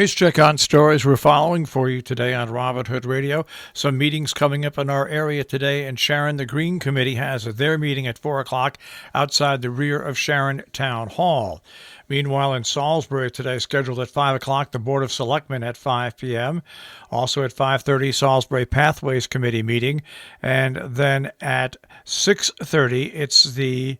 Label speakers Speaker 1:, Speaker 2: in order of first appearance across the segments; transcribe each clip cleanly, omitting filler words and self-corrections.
Speaker 1: Here's check on stories we're following for you today on Robin Hood Radio. Some meetings coming up in our area today in Sharon. The Green Committee has their meeting at 4 o'clock outside the rear of Sharon Town Hall. Meanwhile, in Salisbury today, scheduled at 5 o'clock, the Board of Selectmen at 5 p.m. Also at 5:30, Salisbury Pathways Committee meeting. And then at 6:30, it's the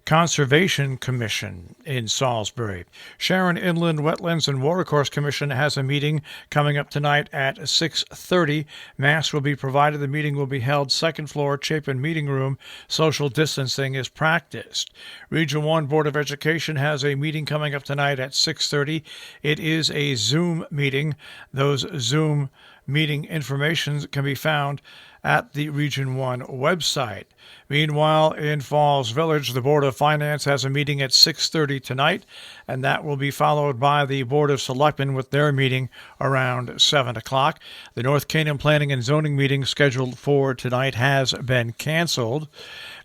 Speaker 1: Conservation Commission in Salisbury. Sharon Inland Wetlands and Watercourse Commission has a meeting coming up tonight at 6:30. Mass will be provided. The meeting will be held second floor Chapin Meeting Room. Social distancing is practiced. Region 1 Board of Education has a meeting coming up tonight at 6:30. It is a Zoom meeting. Those Zoom meeting information can be found at the Region 1 website. Meanwhile, in Falls Village, the Board of Finance has a meeting at 6:30 tonight, and that will be followed by the Board of Selectmen with their meeting around 7 o'clock. The North Canaan Planning and Zoning meeting scheduled for tonight has been canceled.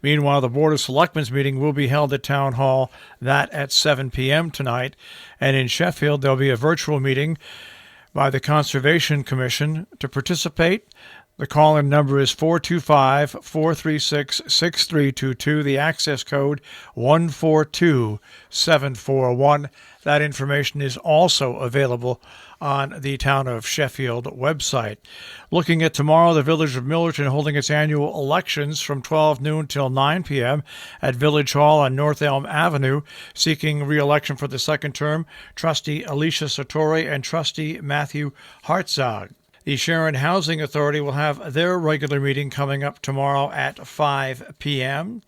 Speaker 1: Meanwhile, the Board of Selectmen's meeting will be held at Town Hall, that at 7 p.m. tonight. And in Sheffield, there'll be a virtual meeting by the Conservation Commission. To participate, the call-in number is 425-436-6322. The access code 142741. That information is also available on the Town of Sheffield website. Looking at tomorrow, the Village of Millerton holding its annual elections from 12 noon till 9 p.m. at Village Hall on North Elm Avenue. Seeking re-election for the second term, Trustee Alicia Sartori and Trustee Matthew Hartzog. The Sharon Housing Authority will have their regular meeting coming up tomorrow at 5 p.m.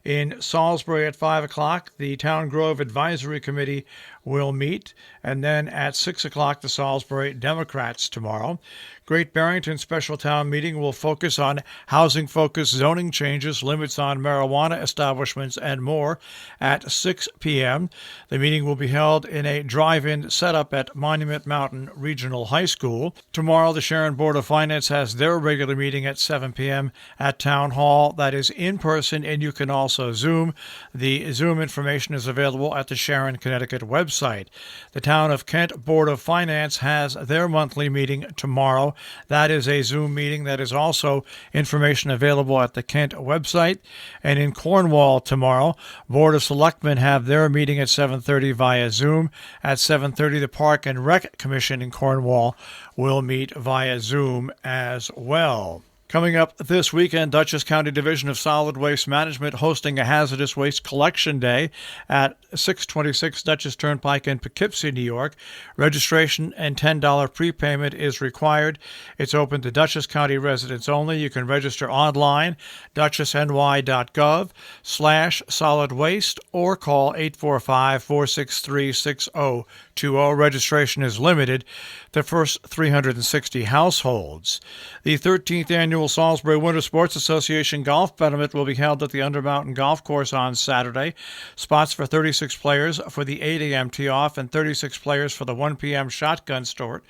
Speaker 1: In Salisbury at 5 o'clock, the Town Grove Advisory Committee will meet, and then at 6 o'clock, the Salisbury Democrats tomorrow. Great Barrington Special Town Meeting will focus on housing-focused zoning changes, limits on marijuana establishments, and more at 6 p.m. The meeting will be held in a drive-in setup at Monument Mountain Regional High School. Tomorrow, the Sharon Board of Finance has their regular meeting at 7 p.m. at Town Hall. That is in person, and you can also Zoom. The Zoom information is available at the Sharon, Connecticut website. The Town of Kent Board of Finance has their monthly meeting tomorrow. That is a Zoom meeting. That is also information available at the Kent website. And in Cornwall tomorrow, Board of Selectmen have their meeting at 7:30 via Zoom. At 7:30, the Park and Rec Commission in Cornwall will meet via Zoom as well. Coming up this weekend, Dutchess County Division of Solid Waste Management hosting a Hazardous Waste Collection Day at 626 Dutchess Turnpike in Poughkeepsie, New York. Registration and $10 prepayment is required. It's open to Dutchess County residents only. You can register online, dutchessny.gov/solid waste, or call 845-463-6020. Registration is limited to first 360 households. The 13th Annual Salisbury Winter Sports Association Golf Tournament will be held at the Undermountain Golf Course on Saturday. Spots for 36 players for the 8 a.m. tee-off and 36 players for the 1 p.m. shotgun start.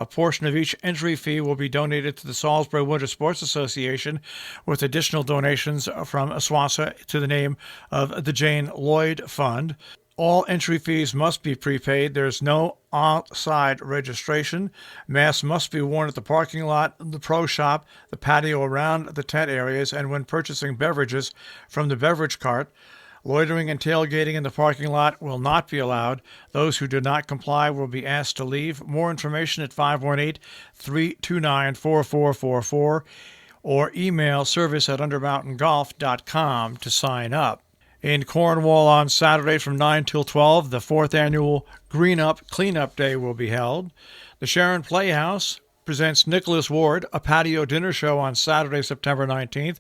Speaker 1: A portion of each entry fee will be donated to the Salisbury Winter Sports Association, with additional donations from SWASA to the name of the Jane Lloyd Fund. All entry fees must be prepaid. There's no outside registration. Masks must be worn at the parking lot, the pro shop, the patio around the tent areas, and when purchasing beverages from the beverage cart. Loitering and tailgating in the parking lot will not be allowed. Those who do not comply will be asked to leave. More information at 518-329-4444 or email service@undermountaingolf.com to sign up. In Cornwall on Saturday from 9 till 12, the 4th Annual Green Up Cleanup Day will be held. The Sharon Playhouse presents Nicholas Ward, a patio dinner show on Saturday, September 19th.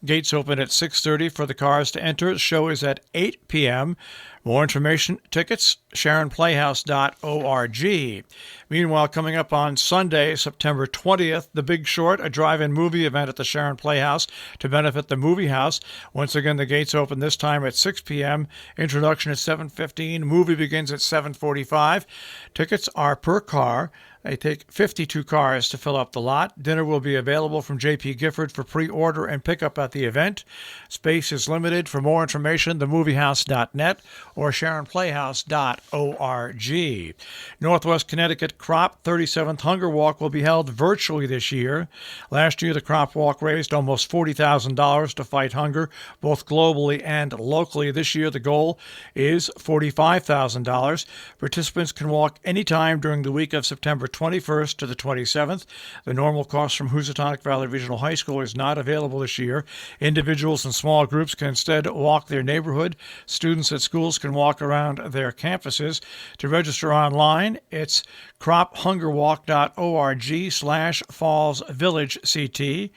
Speaker 1: Gates open at 6:30 for the cars to enter. The show is at 8 p.m. More information, tickets, sharonplayhouse.org. Meanwhile, coming up on Sunday, September 20th, The Big Short, a drive-in movie event at the Sharon Playhouse to benefit the movie house. Once again, the gates open this time at 6 p.m. Introduction at 7:15. Movie begins at 7:45. Tickets are per car. They take 52 cars to fill up the lot. Dinner will be available from J.P. Gifford for pre-order and pickup at the event. Space is limited. For more information, themoviehouse.net or SharonPlayhouse.org. Northwest Connecticut Crop 37th Hunger Walk will be held virtually this year. Last year, the Crop Walk raised almost $40,000 to fight hunger, both globally and locally. This year, the goal is $45,000. Participants can walk anytime during the week of September 21st to the 27th. The normal course from Housatonic Valley Regional High School is not available this year. Individuals and small groups can instead walk their neighborhood. Students at schools can walk around their campuses. To register online, it's crophungerwalk.org/fallsvillagect,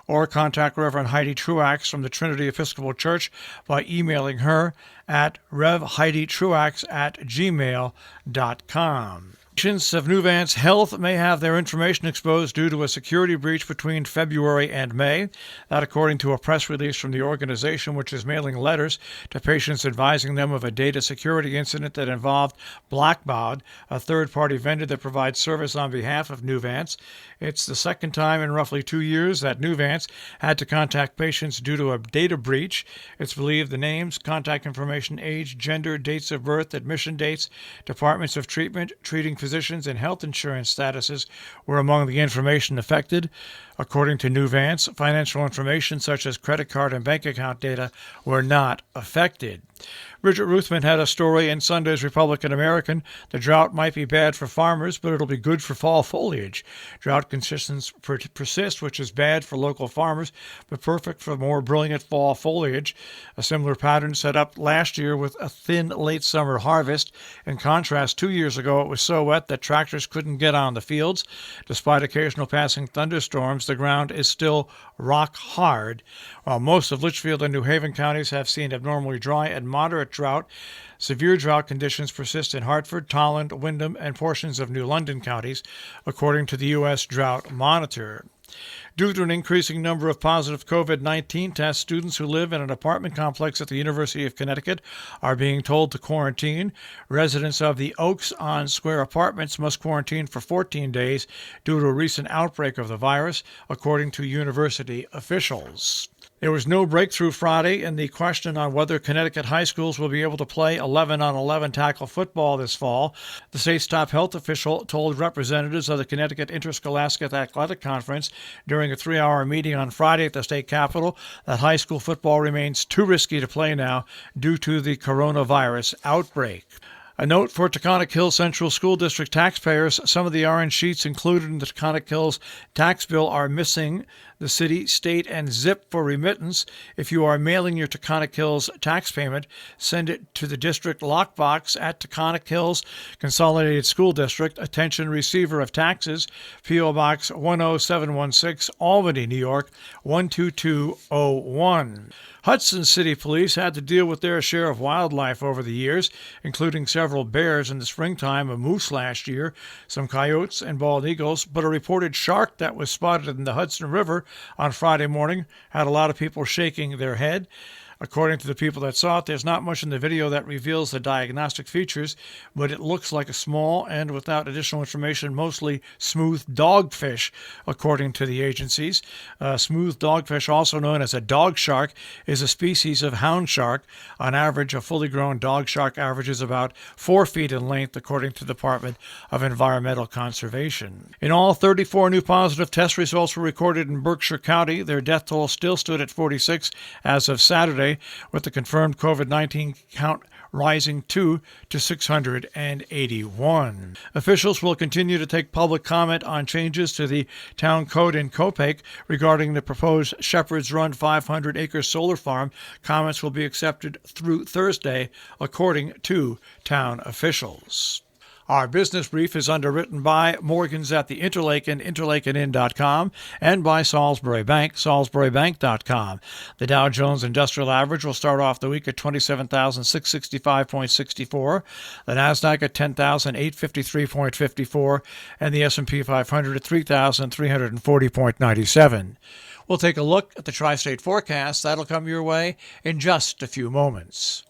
Speaker 1: or contact Reverend Heidi Truax from the Trinity Episcopal Church by emailing her at revheiditruax@gmail.com. Patients of Newvance Health may have their information exposed due to a security breach between February and May. That according to a press release from the organization, which is mailing letters to patients advising them of a data security incident that involved Blackbaud, a third-party vendor that provides service on behalf of Newvance. It's the second time in roughly 2 years that Newvance had to contact patients due to a data breach. It's believed the names, contact information, age, gender, dates of birth, admission dates, departments of treatment, treating physicians, and health insurance statuses were among the information affected. According to Newvance, financial information such as credit card and bank account data were not affected. Bridget Ruthman had a story in Sunday's Republican American. The drought might be bad for farmers, but it'll be good for fall foliage. Drought conditions persist, which is bad for local farmers, but perfect for more brilliant fall foliage. A similar pattern set up last year with a thin late summer harvest. In contrast, 2 years ago it was so wet that tractors couldn't get on the fields. Despite occasional passing thunderstorms, the ground is still rock hard. While most of Litchfield and New Haven counties have seen abnormally dry and moderate drought, severe drought conditions persist in Hartford, Tolland, Windham, and portions of New London counties, according to the U.S. Drought Monitor. Due to an increasing number of positive COVID-19 tests, students who live in an apartment complex at the University of Connecticut are being told to quarantine. Residents of the Oaks on Square apartments must quarantine for 14 days due to a recent outbreak of the virus, according to university officials. There was no breakthrough Friday in the question on whether Connecticut high schools will be able to play 11-on-11 tackle football this fall. The state's top health official told representatives of the Connecticut Interscholastic Athletic Conference during a 3-hour meeting on Friday at the state capitol that high school football remains too risky to play now due to the coronavirus outbreak. A note for Taconic Hills Central School District taxpayers: some of the orange sheets included in the Taconic Hills tax bill are missing the city, state, and zip for remittance. If you are mailing your Taconic Hills tax payment, send it to the district lockbox at Taconic Hills Consolidated School District. Attention receiver of taxes, P.O. Box 10716, Albany, New York 12201. Hudson City Police had to deal with their share of wildlife over the years, including several bears in the springtime, a moose last year, some coyotes and bald eagles, but a reported shark that was spotted in the Hudson River on Friday morning had a lot of people shaking their head. According to the people that saw it, there's not much in the video that reveals the diagnostic features, but it looks like a small and, without additional information, mostly smooth dogfish, according to the agencies. Smooth dogfish, also known as a dog shark, is a species of hound shark. On average, a fully grown dog shark averages about 4 feet in length, according to the Department of Environmental Conservation. In all, 34 new positive test results were recorded in Berkshire County. Their death toll still stood at 46 as of Saturday, with the confirmed COVID-19 count rising to 681. Officials will continue to take public comment on changes to the town code in Copake regarding the proposed Shepherd's Run 500-acre solar farm. Comments will be accepted through Thursday, according to town officials. Our business brief is underwritten by Morgans at the Interlaken, interlakenin.com, and by Salisbury Bank, salisburybank.com. The Dow Jones Industrial Average will start off the week at 27,665.64, the Nasdaq at 10,853.54, and the S&P 500 at 3,340.97. We'll take a look at the tri-state forecast. That'll come your way in just a few moments.